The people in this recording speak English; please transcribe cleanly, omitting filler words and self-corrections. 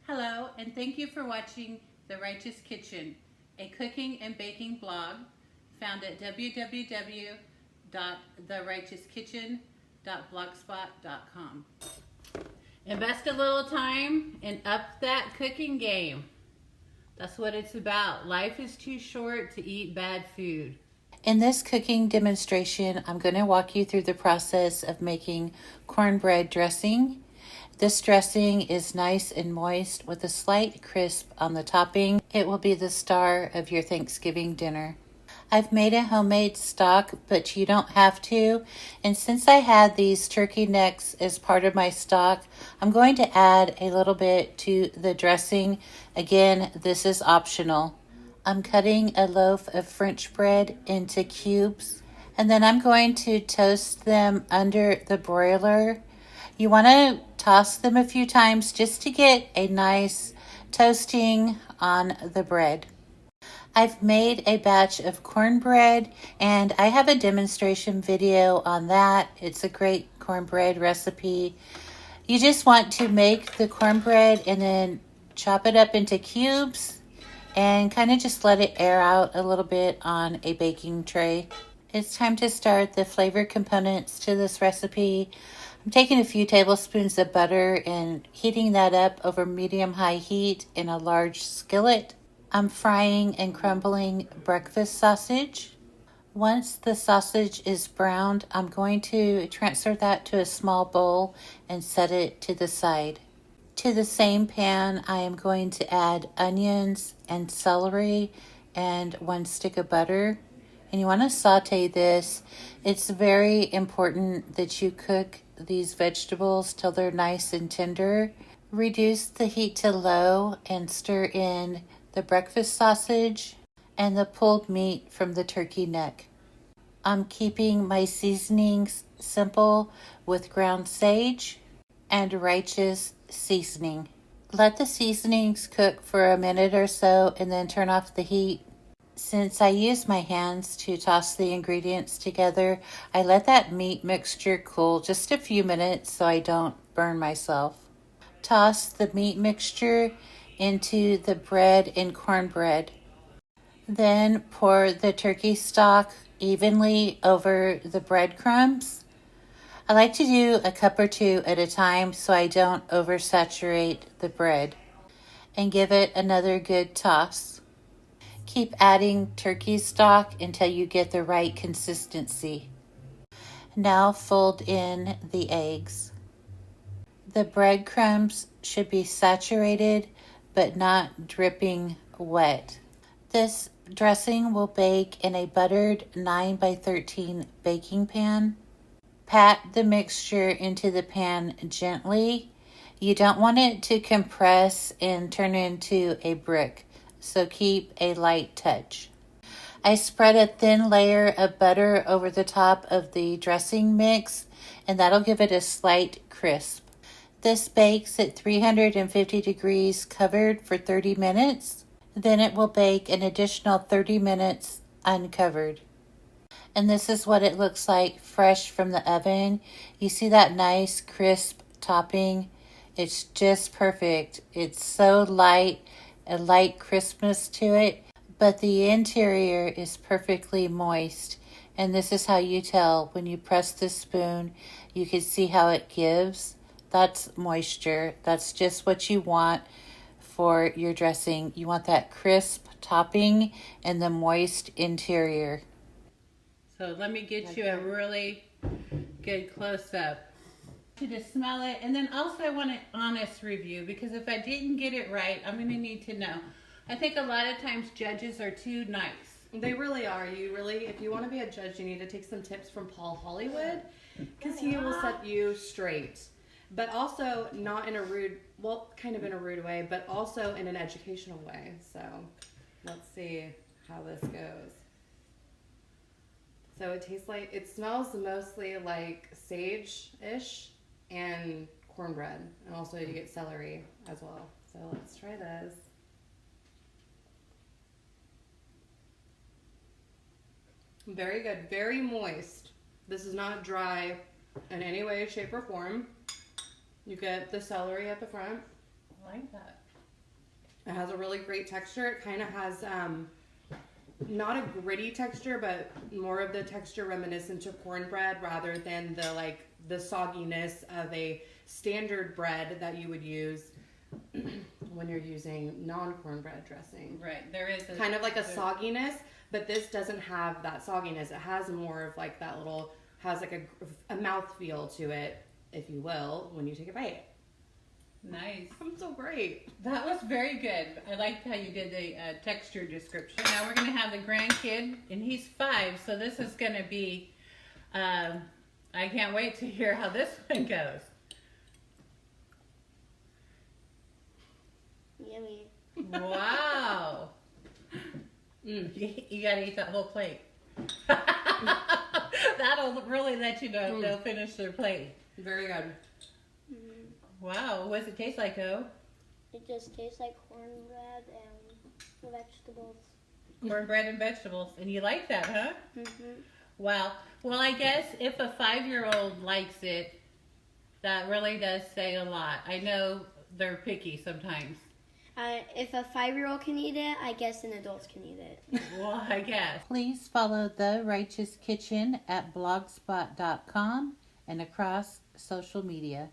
Hello, and thank you for watching The Righteous Kitchen, a cooking and baking blog found at www.therighteouskitchen.blogspot.com. Invest a little time and up that cooking game. That's what it's about. Life is too short to eat bad food. In this cooking demonstration, I'm going to walk you through the process of making cornbread dressing. This dressing is nice and moist with a slight crisp on the topping. It will be the star of your Thanksgiving dinner. I've made a homemade stock, but you don't have to. And since I had these turkey necks as part of my stock, I'm going to add a little bit to the dressing. Again, this is optional. I'm cutting a loaf of French bread into cubes, and then I'm going to toast them under the broiler. You want to toss them a few times just to get a nice toasting on the bread. I've made a batch of cornbread, and I have a demonstration video on that. It's a great cornbread recipe. You just want to make the cornbread and then chop it up into cubes and kind of just let it air out a little bit on a baking tray. It's time to start the flavor components to this recipe. I'm taking a few tablespoons of butter and heating that up over medium-high heat in a large skillet. I'm frying and crumbling breakfast sausage. Once the sausage is browned, I'm going to transfer that to a small bowl and set it to the side. To the same pan, I am going to add onions and celery and 1 stick of butter. And you want to saute this. It's very important that you cook these vegetables till they're nice and tender. Reduce the heat to low and stir in the breakfast sausage and the pulled meat from the turkey neck. I'm keeping my seasonings simple with ground sage and righteous seasoning. Let the seasonings cook for a minute or so and then turn off the heat. Since I use my hands to toss the ingredients together, I let that meat mixture cool just a few minutes so I don't burn myself. Toss the meat mixture into the bread and cornbread. Then pour the turkey stock evenly over the breadcrumbs. I like to do a cup or two at a time so I don't oversaturate the bread. And give it another good toss. Keep adding turkey stock until you get the right consistency. Now fold in the eggs. The breadcrumbs should be saturated but not dripping wet. This dressing will bake in a buttered 9 by 13 baking pan. Pat the mixture into the pan gently. You don't want it to compress and turn into a brick, so keep a light touch. I spread a thin layer of butter over the top of the dressing mix, and that'll give it a slight crisp. This bakes at 350 degrees covered for 30 minutes. Then it will bake an additional 30 minutes uncovered. And this is what it looks like fresh from the oven. You see that nice crisp topping? It's just perfect. It's so light, a light crispness to it, but the interior is perfectly moist. And this is how you tell when you press the spoon. You can see how it gives. That's moisture. That's just what you want for your dressing. You want that crisp topping and the moist interior. So let me get you a really good close-up. To smell it, and then also I want an honest review, because if I didn't get it right, I'm going to need to know. I think a lot of times judges are too nice. They really are. If you want to be a judge, you need to take some tips from Paul Hollywood, because he will set you straight. But also not in a rude, well, kind of in a rude way, but also in an educational way. So let's see how this goes. So it smells mostly like sage-ish and cornbread. And also you get celery as well. So let's try this. Very good. Very moist. This is not dry in any way, shape, or form. You get the celery at the front. I like that. It has a really great texture. It kind of has not a gritty texture, but more of the texture reminiscent to cornbread rather than the sogginess of a standard bread that you would use when you're using non-cornbread dressing. Right, there is kind of like a sogginess, but this doesn't have that sogginess. It has more of like that little, has like a mouth feel to it, if you will, when you take a bite. Nice. I'm so great. That was very good. I liked how you did the texture description. Now we're going to have the grandkid, and he's 5, so this is going to be, I can't wait to hear how this one goes. Yummy. Wow. You got to eat that whole plate. That'll really let you know if they'll finish their plate. Very good. Wow. What does it taste like, O? It just tastes like cornbread and vegetables. Cornbread and vegetables. And you like that, huh? Mm-hmm. Wow. Well, I guess if a 5-year-old likes it, that really does say a lot. I know they're picky sometimes. If a 5-year-old can eat it, I guess an adult can eat it. Well, I guess. Please follow The Righteous Kitchen at blogspot.com and across social media.